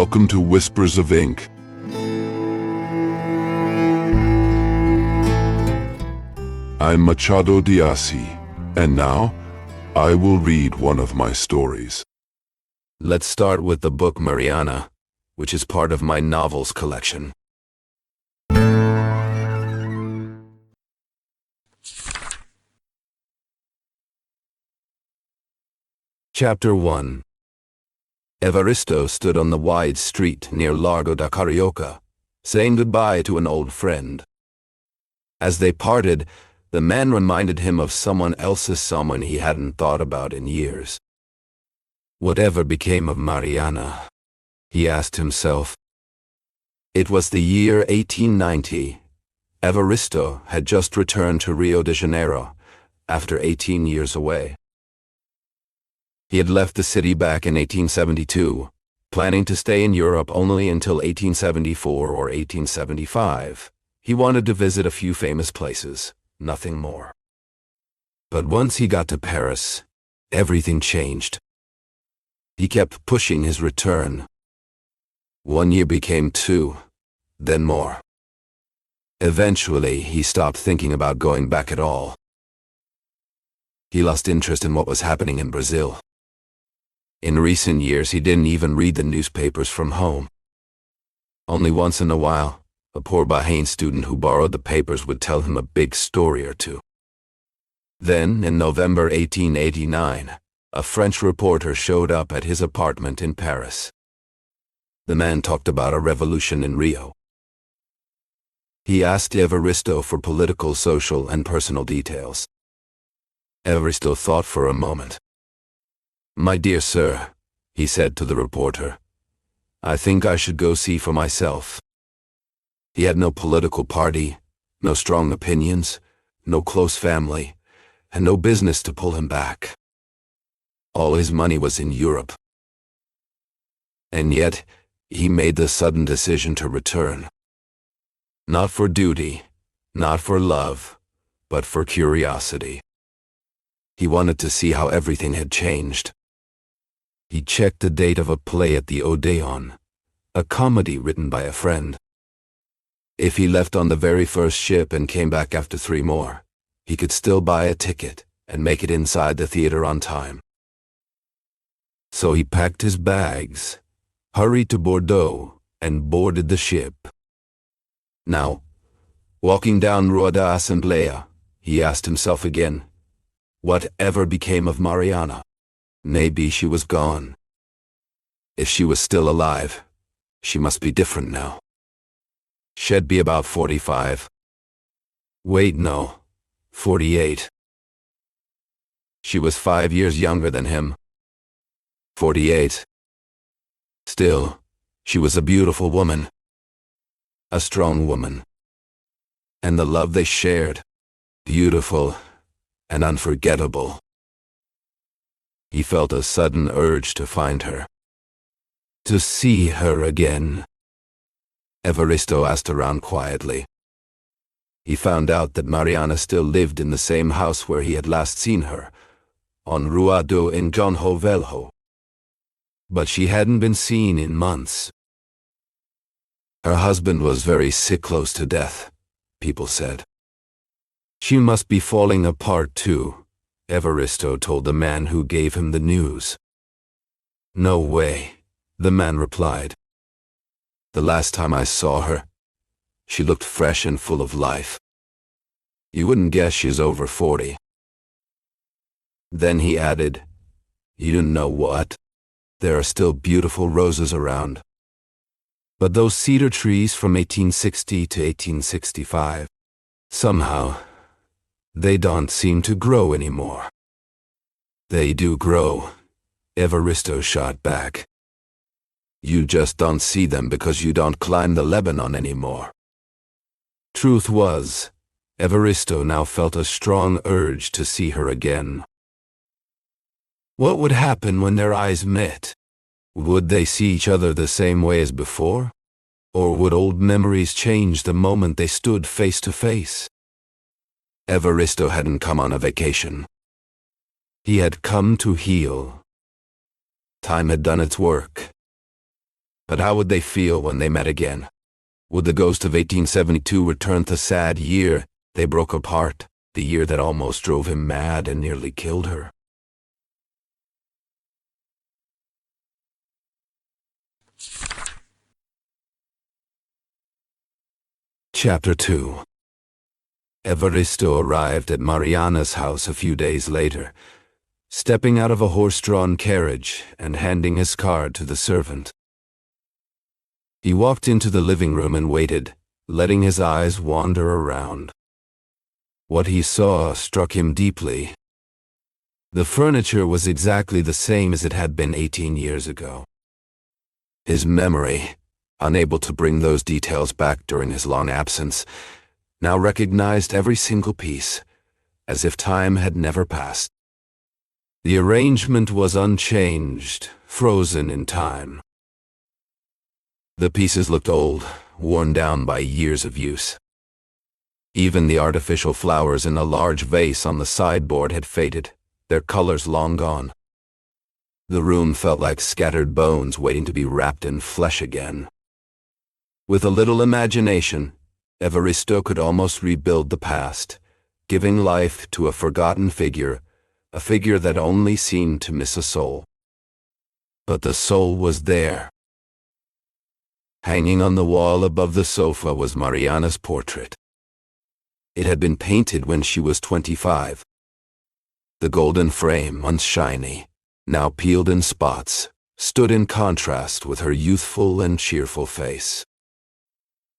Welcome to Whispers of Ink. I'm Machado de Assis, and now I will read one of my stories. Let's start with the book Mariana, which is part of my novels collection. Chapter 1. Evaristo stood on the wide street near Largo da Carioca, saying goodbye to an old friend. As they parted, the man reminded him of someone he hadn't thought about in years. Whatever became of Mariana? He asked himself. It was the year 1890. Evaristo had just returned to Rio de Janeiro, after 18 years away. He had left the city back in 1872, planning to stay in Europe only until 1874 or 1875. He wanted to visit a few famous places, nothing more. But once he got to Paris, everything changed. He kept pushing his return. 1 year became 2, then more. Eventually, he stopped thinking about going back at all. He lost interest in what was happening in Brazil. In recent years, he didn't even read the newspapers from home. Only once in a while, a poor Bahrain student who borrowed the papers would tell him a big story or two. Then, in November 1889, a French reporter showed up at his apartment in Paris. The man talked about a revolution in Rio. He asked Evaristo for political, social, and personal details. Evaristo thought for a moment. "My dear sir," he said to the reporter, "I think I should go see for myself." He had no political party, no strong opinions, no close family, and no business to pull him back. All his money was in Europe. And yet, he made the sudden decision to return. Not for duty, not for love, but for curiosity. He wanted to see how everything had changed. He checked the date of a play at the Odeon, a comedy written by a friend. If he left on the very first ship and came back after 3 more, he could still buy a ticket and make it inside the theater on time. So he packed his bags, hurried to Bordeaux, and boarded the ship. Now, walking down Rua da Assembleia, he asked himself again, whatever became of Mariana? Maybe she was gone. If she was still alive, she must be different now. She'd be about 45. Wait, no, 48. She was 5 years younger than him. 48. Still, she was a beautiful woman. A strong woman. And the love they shared, beautiful and unforgettable. He felt a sudden urge to find her. To see her again. Evaristo asked around quietly. He found out that Mariana still lived in the same house where he had last seen her, on Rua do Engenho Velho. But she hadn't been seen in months. Her husband was very sick, close to death, people said. She must be falling apart too, Evaristo told the man who gave him the news. No way, the man replied. The last time I saw her, she looked fresh and full of life. You wouldn't guess she's over 40. Then he added, you didn't know what? There are still beautiful roses around. But those cedar trees from 1860 to 1865, somehow, they don't seem to grow anymore. They do grow, Evaristo shot back. You just don't see them because you don't climb the Lebanon anymore. Truth was, Evaristo now felt a strong urge to see her again. What would happen when their eyes met? Would they see each other the same way as before? Or would old memories change the moment they stood face to face? Evaristo hadn't come on a vacation. He had come to heal. Time had done its work. But how would they feel when they met again? Would the ghost of 1872 return to the sad year they broke apart, the year that almost drove him mad and nearly killed her? Chapter 2. Evaristo arrived at Mariana's house a few days later, stepping out of a horse-drawn carriage and handing his card to the servant. He walked into the living room and waited, letting his eyes wander around. What he saw struck him deeply. The furniture was exactly the same as it had been 18 years ago. His memory, unable to bring those details back during his long absence, now recognized every single piece, as if time had never passed. The arrangement was unchanged, frozen in time. The pieces looked old, worn down by years of use. Even the artificial flowers in a large vase on the sideboard had faded, their colors long gone. The room felt like scattered bones waiting to be wrapped in flesh again. With a little imagination, Evaristo could almost rebuild the past, giving life to a forgotten figure, a figure that only seemed to miss a soul. But the soul was there. Hanging on the wall above the sofa was Mariana's portrait. It had been painted when she was 25. The golden frame, once shiny, now peeled in spots, stood in contrast with her youthful and cheerful face.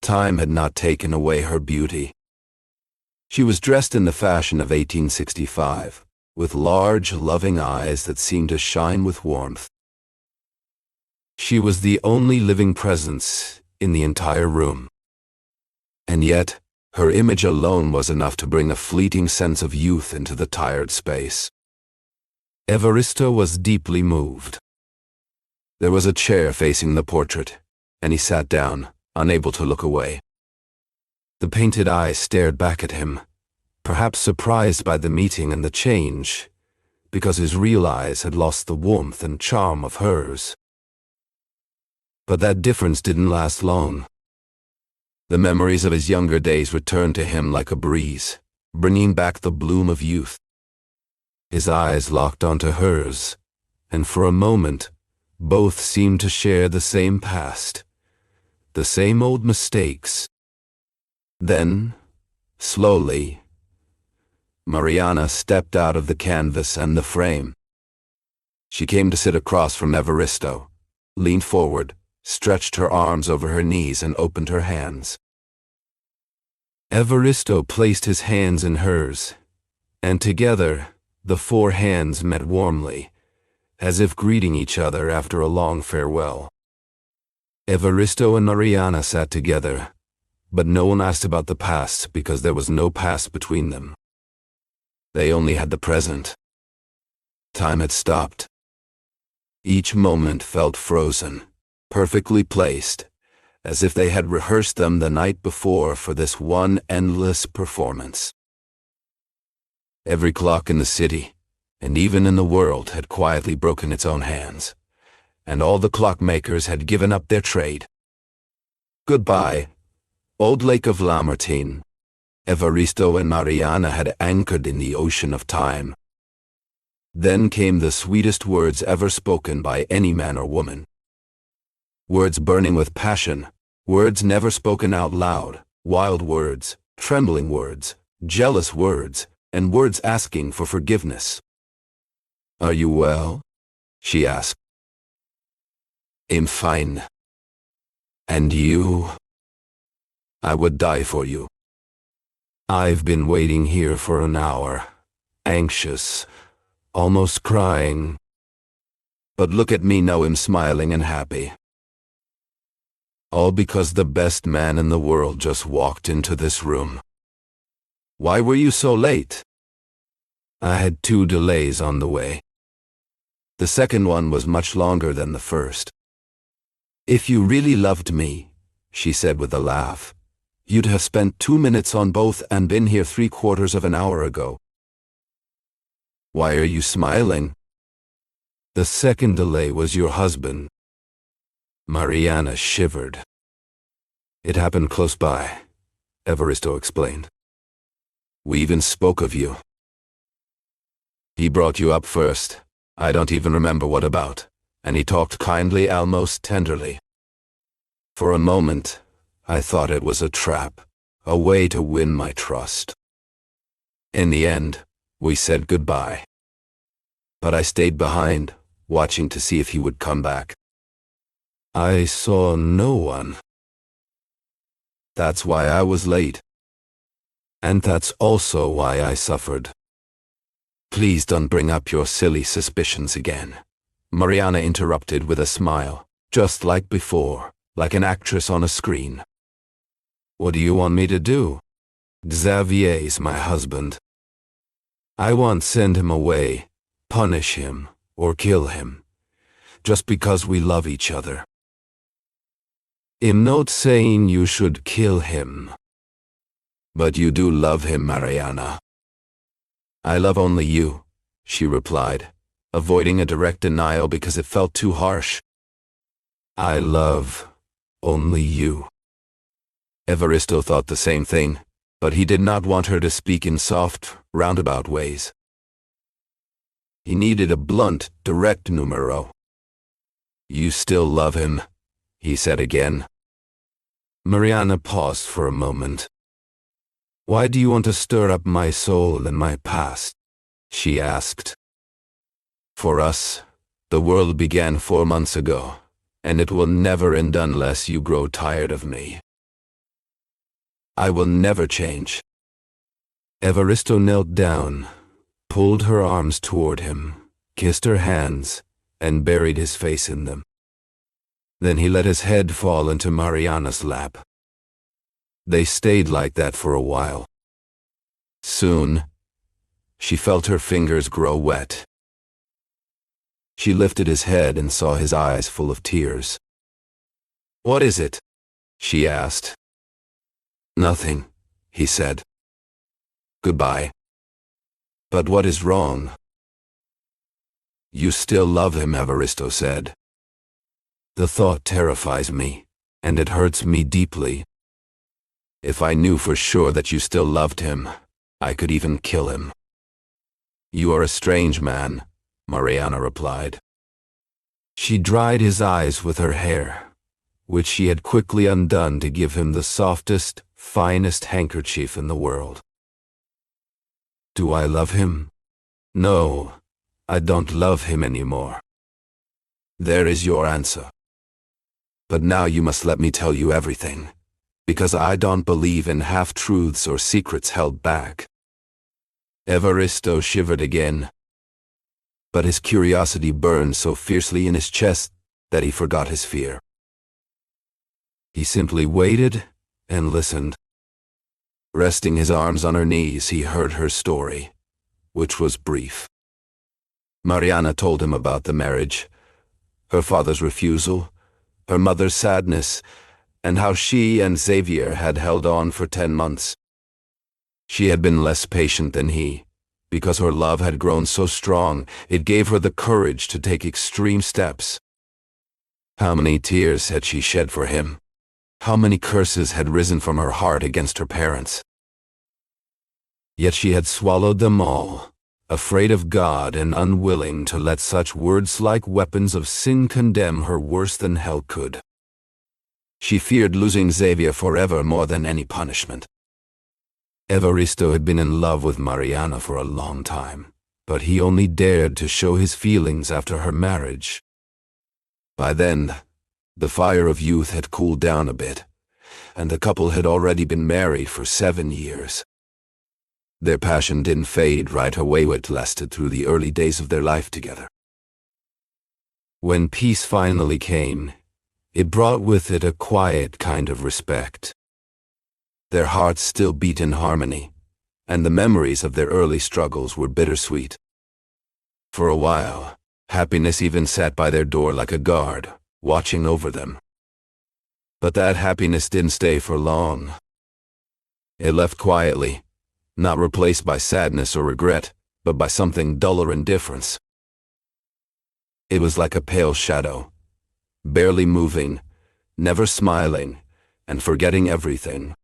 Time had not taken away her beauty. She was dressed in the fashion of 1865, with large, loving eyes that seemed to shine with warmth. She was the only living presence in the entire room. And yet, her image alone was enough to bring a fleeting sense of youth into the tired space. Evaristo was deeply moved. There was a chair facing the portrait, and he sat down, unable to look away. The painted eyes stared back at him, perhaps surprised by the meeting and the change, because his real eyes had lost the warmth and charm of hers. But that difference didn't last long. The memories of his younger days returned to him like a breeze, bringing back the bloom of youth. His eyes locked onto hers, and for a moment, both seemed to share the same past, the same old mistakes. Then, slowly, Mariana stepped out of the canvas and the frame. She came to sit across from Evaristo, leaned forward, stretched her arms over her knees and opened her hands. Evaristo placed his hands in hers, and together the four hands met warmly, as if greeting each other after a long farewell. Evaristo and Mariana sat together, but no one asked about the past because there was no past between them. They only had the present. Time had stopped. Each moment felt frozen, perfectly placed, as if they had rehearsed them the night before for this one endless performance. Every clock in the city, and even in the world, had quietly broken its own hands, and all the clockmakers had given up their trade. Goodbye, old Lake of Lamartine. Evaristo and Mariana had anchored in the ocean of time. Then came the sweetest words ever spoken by any man or woman. Words burning with passion, words never spoken out loud, wild words, trembling words, jealous words, and words asking for forgiveness. "Are you well?" she asked. "I'm fine. And you?" "I would die for you. I've been waiting here for an hour, anxious, almost crying. But look at me now, I'm smiling and happy. All because the best man in the world just walked into this room. Why were you so late?" "I had 2 delays on the way. The second one was much longer than the first." "If you really loved me," she said with a laugh, "you'd have spent 2 minutes on both and been here 3/4 of an hour ago." "Why are you smiling?" "The second delay was your husband." Mariana shivered. It happened close by, Evaristo explained. We even spoke of you. He brought you up first. I don't even remember what about, and he talked kindly, almost tenderly. For a moment, I thought it was a trap, a way to win my trust. In the end, we said goodbye. But I stayed behind, watching to see if he would come back. I saw no one. That's why I was late. And that's also why I suffered. Please don't bring up your silly suspicions again, Mariana interrupted with a smile, just like before, like an actress on a screen. What do you want me to do? Xavier's my husband. I won't send him away, punish him, or kill him, just because we love each other. I'm not saying you should kill him. But you do love him, Mariana. I love only you, she replied, avoiding a direct denial because it felt too harsh. I love only you. Evaristo thought the same thing, but he did not want her to speak in soft, roundabout ways. He needed a blunt, direct numero. You still love him, he said again. Mariana paused for a moment. Why do you want to stir up my soul and my past? She asked. For us, the world began 4 months ago, and it will never end unless you grow tired of me. I will never change. Evaristo knelt down, pulled her arms toward him, kissed her hands, and buried his face in them. Then he let his head fall into Mariana's lap. They stayed like that for a while. Soon, she felt her fingers grow wet. She lifted his head and saw his eyes full of tears. What is it? She asked. Nothing, he said. Goodbye. But what is wrong? You still love him, Evaristo said. The thought terrifies me, and it hurts me deeply. If I knew for sure that you still loved him, I could even kill him. You are a strange man, Mariana replied. She dried his eyes with her hair, which she had quickly undone to give him the softest, finest handkerchief in the world. Do I love him? No, I don't love him anymore. There is your answer. But now you must let me tell you everything, because I don't believe in half-truths or secrets held back. Evaristo shivered again, but his curiosity burned so fiercely in his chest that he forgot his fear. He simply waited and listened. Resting his arms on her knees, he heard her story, which was brief. Mariana told him about the marriage, her father's refusal, her mother's sadness, and how she and Xavier had held on for 10 months. She had been less patient than he, because her love had grown so strong it gave her the courage to take extreme steps. How many tears had she shed for him? How many curses had risen from her heart against her parents? Yet she had swallowed them all, afraid of God and unwilling to let such words like weapons of sin condemn her worse than hell could. She feared losing Xavier forever more than any punishment. Evaristo had been in love with Mariana for a long time, but he only dared to show his feelings after her marriage. By then, the fire of youth had cooled down a bit, and the couple had already been married for 7 years. Their passion didn't fade right away. It lasted through the early days of their life together. When peace finally came, it brought with it a quiet kind of respect. Their hearts still beat in harmony, and the memories of their early struggles were bittersweet. For a while, happiness even sat by their door like a guard, watching over them. But that happiness didn't stay for long. It left quietly, not replaced by sadness or regret, but by something duller indifference. It was like a pale shadow, barely moving, never smiling, and forgetting everything.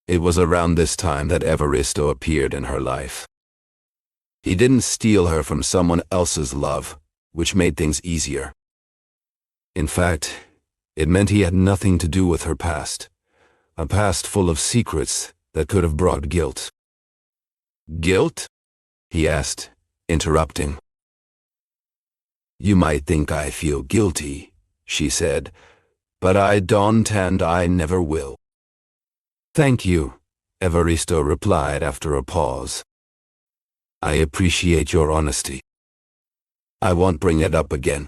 It was around this time that Evaristo appeared in her life. He didn't steal her from someone else's love, which made things easier. In fact, it meant he had nothing to do with her past, a past full of secrets that could have brought guilt. Guilt? He asked, interrupting. You might think I feel guilty, she said, but I don't and I never will. Thank you, Evaristo replied after a pause. I appreciate your honesty. I won't bring it up again.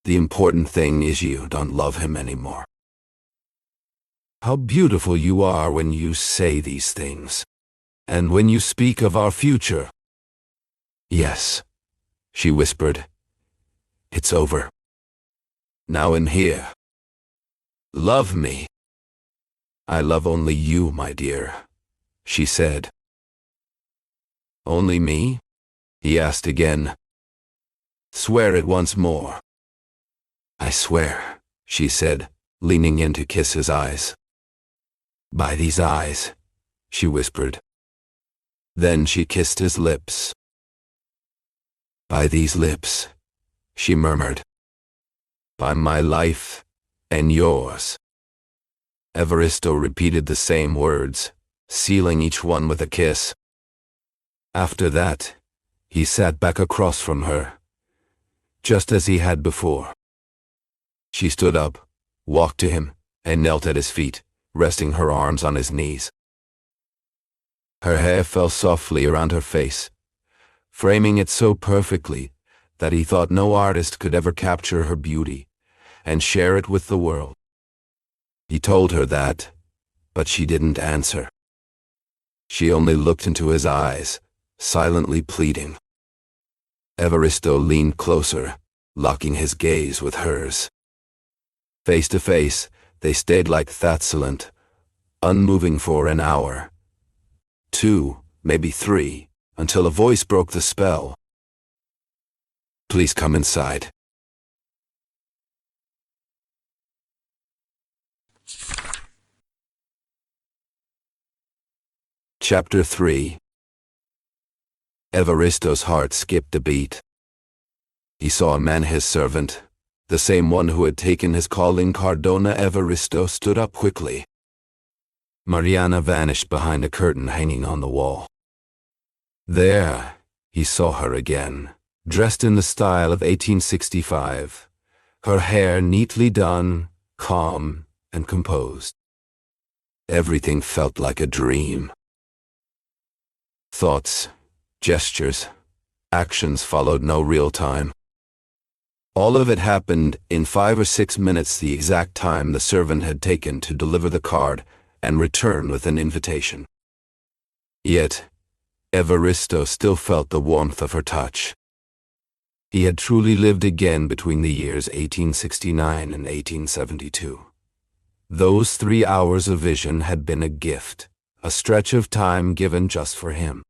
The important thing is you don't love him anymore. How beautiful you are when you say these things, and when you speak of our future. Yes, she whispered. It's over. Now I'm here. Love me. I love only you, my dear, she said. Only me? He asked again. Swear it once more. I swear, she said, leaning in to kiss his eyes. By these eyes, she whispered. Then she kissed his lips. By these lips, she murmured. By my life and yours. Evaristo repeated the same words, sealing each one with a kiss. After that, he sat back across from her, just as he had before. She stood up, walked to him, and knelt at his feet, resting her arms on his knees. Her hair fell softly around her face, framing it so perfectly that he thought no artist could ever capture her beauty and share it with the world. He told her that, but she didn't answer. She only looked into his eyes, silently pleading. Evaristo leaned closer, locking his gaze with hers. Face to face, they stayed like that, unmoving for an hour. 2, maybe 3, until a voice broke the spell. Please come inside. Chapter 3. Evaristo's heart skipped a beat. He saw a man, his servant, the same one who had taken his calling card. Dona Evaristo stood up quickly. Mariana vanished behind a curtain hanging on the wall. There, he saw her again, dressed in the style of 1865, her hair neatly done, calm and composed. Everything felt like a dream. Thoughts, gestures, actions followed no real time. All of it happened in 5 or 6 minutes, the exact time the servant had taken to deliver the card and return with an invitation. Yet, Evaristo still felt the warmth of her touch. He had truly lived again between the years 1869 and 1872. Those 3 hours of vision had been a gift, a stretch of time given just for him.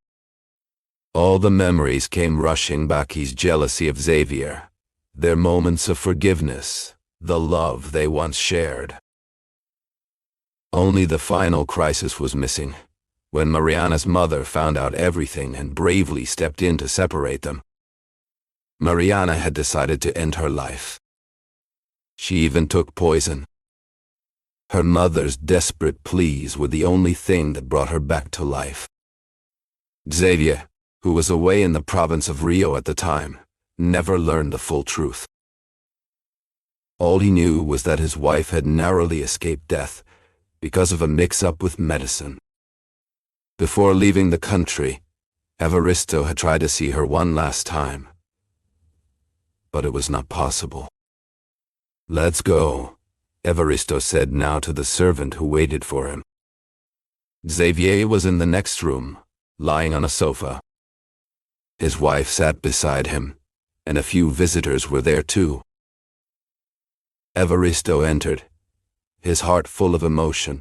All the memories came rushing back: his jealousy of Xavier, their moments of forgiveness, the love they once shared. Only the final crisis was missing, when Mariana's mother found out everything and bravely stepped in to separate them. Mariana had decided to end her life. She even took poison. Her mother's desperate pleas were the only thing that brought her back to life. Xavier, who was away in the province of Rio at the time, never learned the full truth. All he knew was that his wife had narrowly escaped death because of a mix-up with medicine. Before leaving the country, Evaristo had tried to see her one last time, but it was not possible. Let's go, Evaristo said now to the servant who waited for him. Xavier was in the next room, lying on a sofa. His wife sat beside him, and a few visitors were there too. Evaristo entered, his heart full of emotion.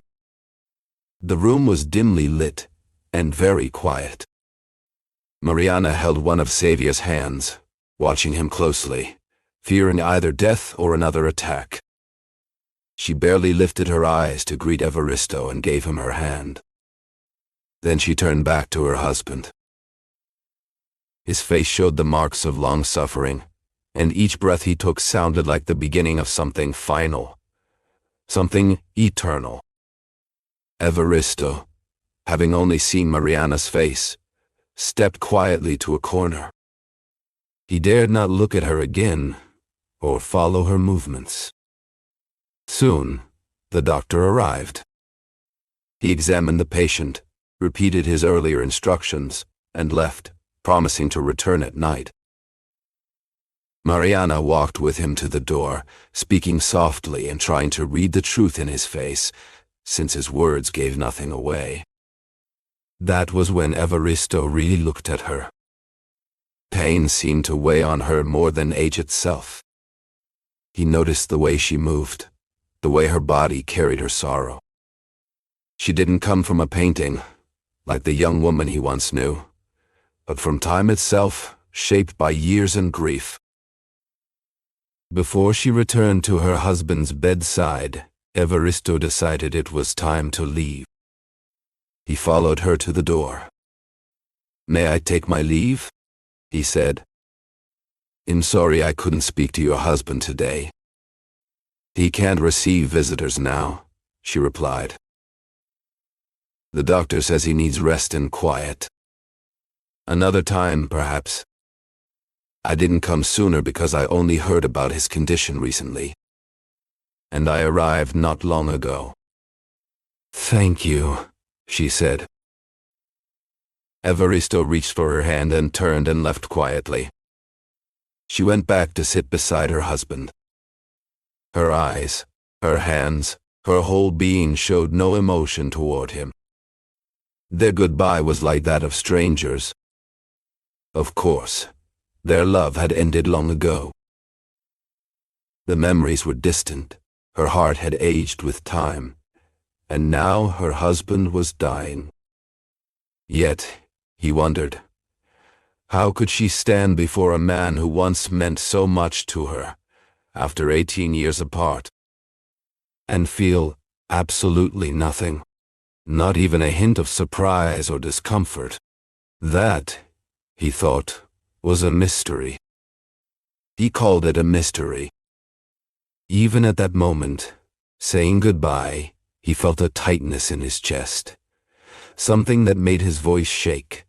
The room was dimly lit and very quiet. Mariana held one of Xavier's hands, watching him closely, fearing either death or another attack. She barely lifted her eyes to greet Evaristo and gave him her hand. Then she turned back to her husband. His face showed the marks of long suffering, and each breath he took sounded like the beginning of something final, something eternal. Evaristo, having only seen Mariana's face, stepped quietly to a corner. He dared not look at her again or follow her movements. Soon, the doctor arrived. He examined the patient, repeated his earlier instructions, and left, promising to return at night. Mariana walked with him to the door, speaking softly and trying to read the truth in his face, since his words gave nothing away. That was when Evaristo really looked at her. Pain seemed to weigh on her more than age itself. He noticed the way she moved, the way her body carried her sorrow. She didn't come from a painting, like the young woman he once knew, but from time itself, shaped by years and grief. Before she returned to her husband's bedside, Evaristo decided it was time to leave. He followed her to the door. "May I take my leave?" he said. "I'm sorry I couldn't speak to your husband today." "He can't receive visitors now," she replied. "The doctor says he needs rest and quiet. Another time, perhaps. I didn't come sooner because I only heard about his condition recently. And I arrived not long ago." "Thank you," she said. Evaristo reached for her hand and turned and left quietly. She went back to sit beside her husband. Her eyes, her hands, her whole being showed no emotion toward him. Their goodbye was like that of strangers. Of course, their love had ended long ago. The memories were distant, her heart had aged with time, and now her husband was dying. Yet, he wondered, how could she stand before a man who once meant so much to her, after 18 years apart, and feel absolutely nothing, not even a hint of surprise or discomfort? That, he thought, was a mystery. He called it a mystery. Even at that moment, saying goodbye, he felt a tightness in his chest, something that made his voice shake,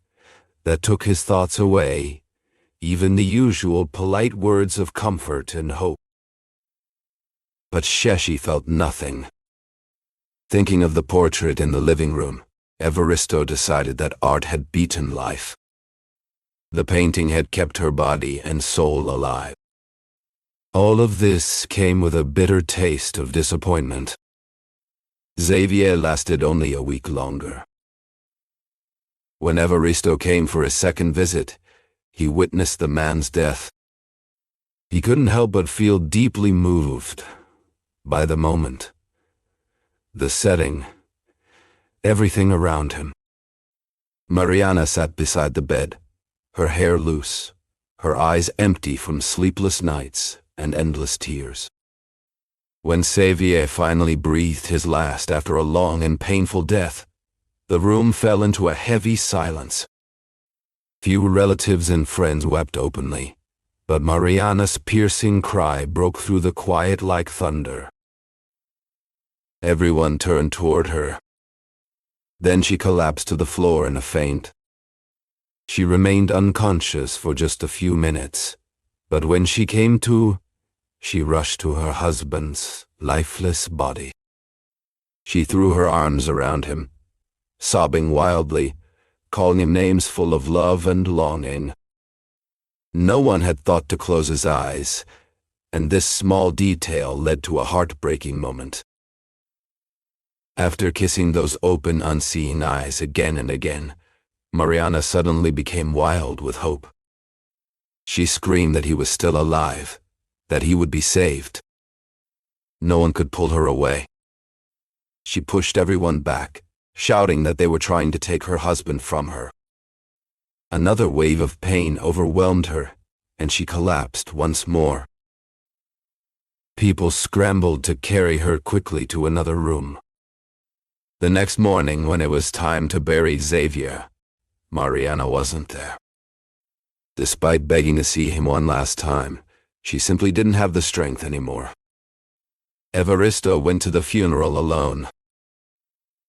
that took his thoughts away, even the usual polite words of comfort and hope. But Sheshi felt nothing. Thinking of the portrait in the living room, Evaristo decided that art had beaten life. The painting had kept her body and soul alive. All of this came with a bitter taste of disappointment. Xavier lasted only a week longer. When Evaristo came for his second visit, he witnessed the man's death. He couldn't help but feel deeply moved by the moment, the setting, everything around him. Mariana sat beside the bed, her hair loose, her eyes empty from sleepless nights and endless tears. When Xavier finally breathed his last after a long and painful death, the room fell into a heavy silence. Few relatives and friends wept openly, but Mariana's piercing cry broke through the quiet like thunder. Everyone turned toward her. Then she collapsed to the floor in a faint. She remained unconscious for just a few minutes, but when she came to, she rushed to her husband's lifeless body. She threw her arms around him, sobbing wildly, calling him names full of love and longing. No one had thought to close his eyes, and this small detail led to a heartbreaking moment. After kissing those open, unseeing eyes again and again, Mariana suddenly became wild with hope. She screamed that he was still alive, that he would be saved. No one could pull her away. She pushed everyone back, shouting that they were trying to take her husband from her. Another wave of pain overwhelmed her, and she collapsed once more, People scrambled to carry her quickly to another room. The next morning, when it was time to bury Xavier, Mariana wasn't there. Despite begging to see him one last time, she simply didn't have the strength anymore. Evaristo went to the funeral alone.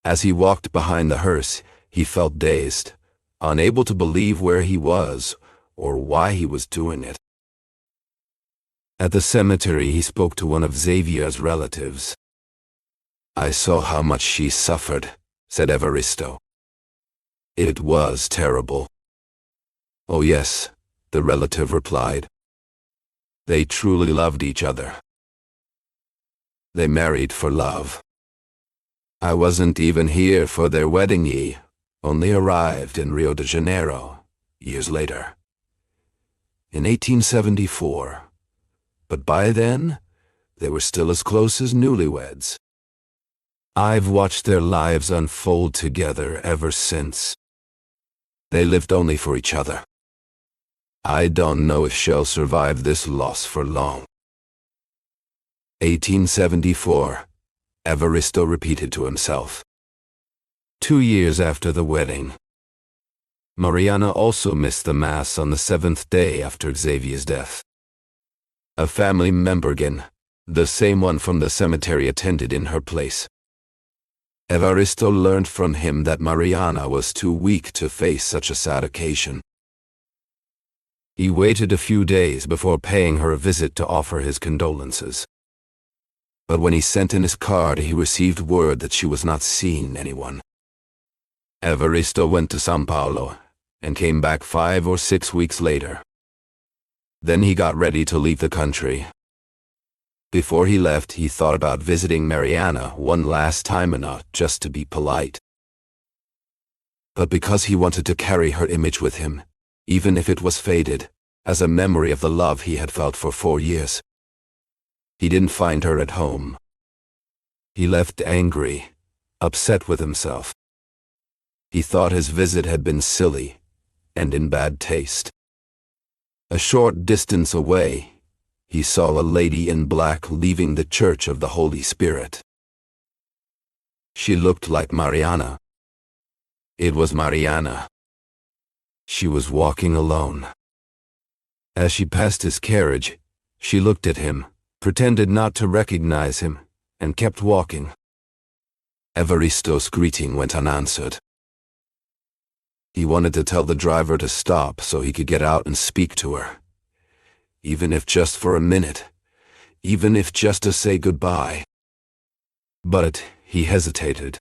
As he walked behind the hearse, he felt dazed, unable to believe where he was or why he was doing it. At the cemetery, he spoke to one of Xavier's relatives. "I saw how much she suffered," said Evaristo. "It was terrible." "Oh yes," the relative replied. "They truly loved each other. They married for love. I wasn't even here for their wedding. He only arrived in Rio de Janeiro years later, in 1874. But by then, they were still as close as newlyweds. I've watched their lives unfold together ever since. They lived only for each other. I don't know if she'll survive this loss for long." 1874, Evaristo repeated to himself. 2 years after the wedding, Mariana also missed the Mass on the 7th day after Xavier's death. A family member again, the same one from the cemetery, attended in her place. Evaristo learned from him that Mariana was too weak to face such a sad occasion. He waited a few days before paying her a visit to offer his condolences. But when he sent in his card, he received word that she was not seeing anyone. Evaristo went to São Paulo and came back 5 or 6 weeks later. Then he got ready to leave the country. Before he left, he thought about visiting Mariana one last time, enough just to be polite. But because he wanted to carry her image with him, even if it was faded, as a memory of the love he had felt for 4 years, he didn't find her at home. He left angry, upset with himself. He thought his visit had been silly and in bad taste. A short distance away, he saw a lady in black leaving the Church of the Holy Spirit. She looked like Mariana. It was Mariana. She was walking alone. As she passed his carriage, she looked at him, pretended not to recognize him, and kept walking. Evaristo's greeting went unanswered. He wanted to tell the driver to stop so he could get out and speak to her, even if just for a minute, even if just to say goodbye. But he hesitated.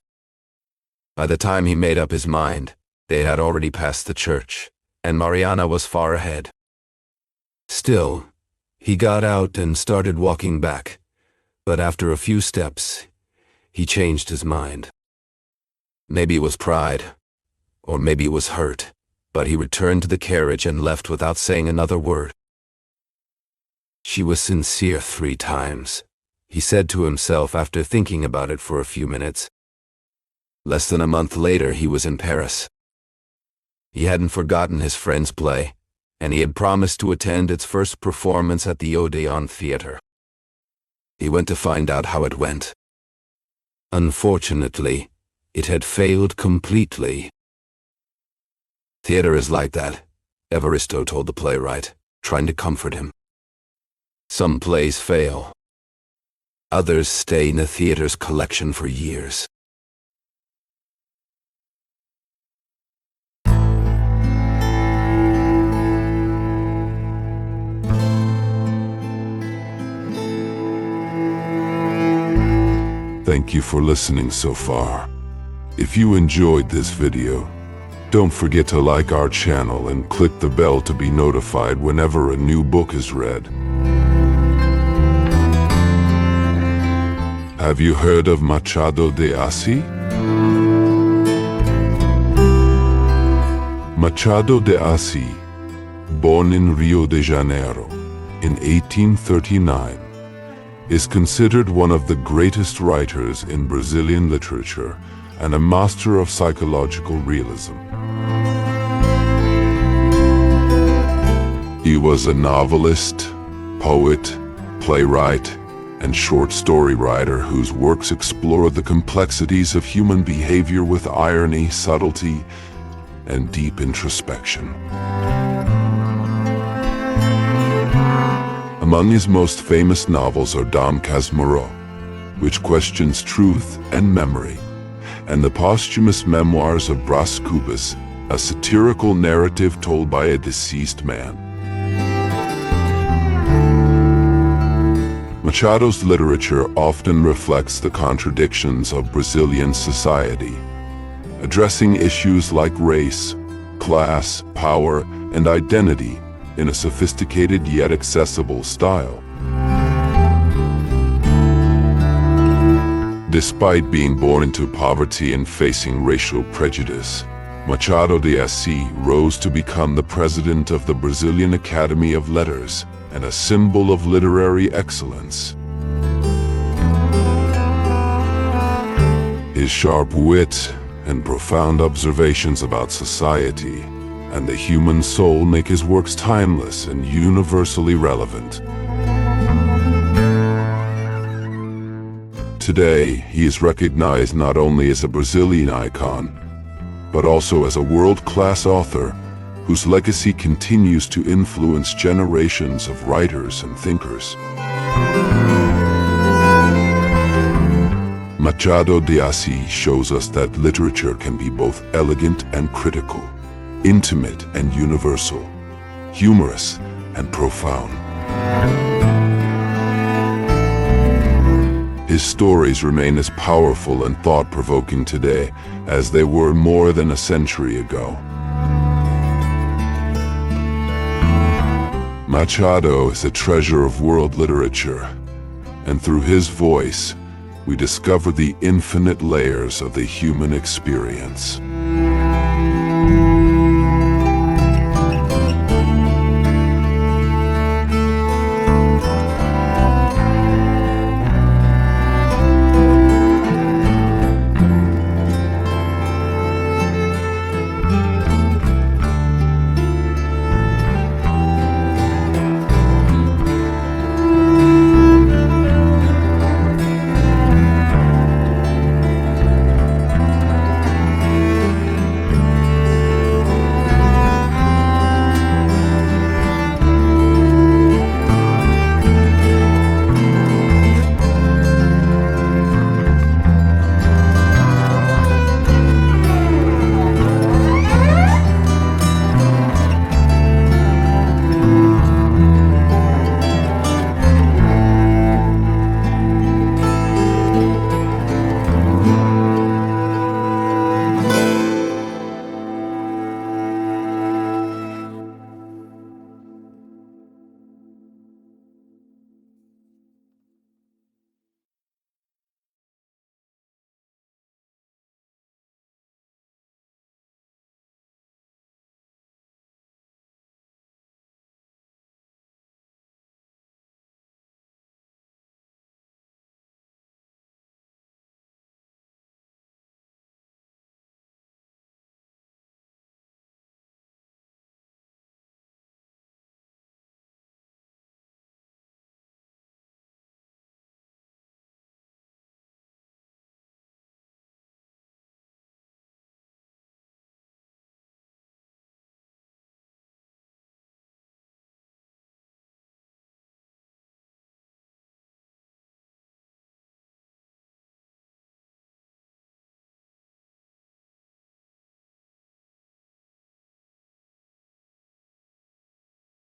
By the time he made up his mind, they had already passed the church, and Mariana was far ahead. Still, he got out and started walking back, but after a few steps, he changed his mind. Maybe it was pride, or maybe it was hurt, but he returned to the carriage and left without saying another word. She was sincere 3 times, he said to himself after thinking about it for a few minutes. Less than a month later, he was in Paris. He hadn't forgotten his friend's play, and he had promised to attend its first performance at the Odeon Theatre. He went to find out how it went. Unfortunately, it had failed completely. "Theater is like that," Evaristo told the playwright, trying to comfort him. "Some plays fail. Others stay in the theater's collection for years." Thank you for listening so far. If you enjoyed this video, don't forget to like our channel and click the bell to be notified whenever a new book is read. Have you heard of Machado de Assis? Machado de Assis, born in Rio de Janeiro in 1839, is considered one of the greatest writers in Brazilian literature and a master of psychological realism. He was a novelist, poet, playwright, and short story writer whose works explore the complexities of human behavior with irony, subtlety, and deep introspection. Among his most famous novels are Dom Casmurro, which questions truth and memory, and the posthumous memoirs of Brás Cubas, a satirical narrative told by a deceased man. Machado's literature often reflects the contradictions of Brazilian society, addressing issues like race, class, power, and identity in a sophisticated yet accessible style. Despite being born into poverty and facing racial prejudice, Machado de Assis rose to become the president of the Brazilian Academy of Letters and a symbol of literary excellence. His sharp wit and profound observations about society and the human soul make his works timeless and universally relevant. Today, he is recognized not only as a Brazilian icon, but also as a world-class author whose legacy continues to influence generations of writers and thinkers. Machado de Assis shows us that literature can be both elegant and critical, intimate and universal, humorous and profound. His stories remain as powerful and thought-provoking today as they were more than a century ago. Machado is a treasure of world literature, and through his voice, we discover the infinite layers of the human experience.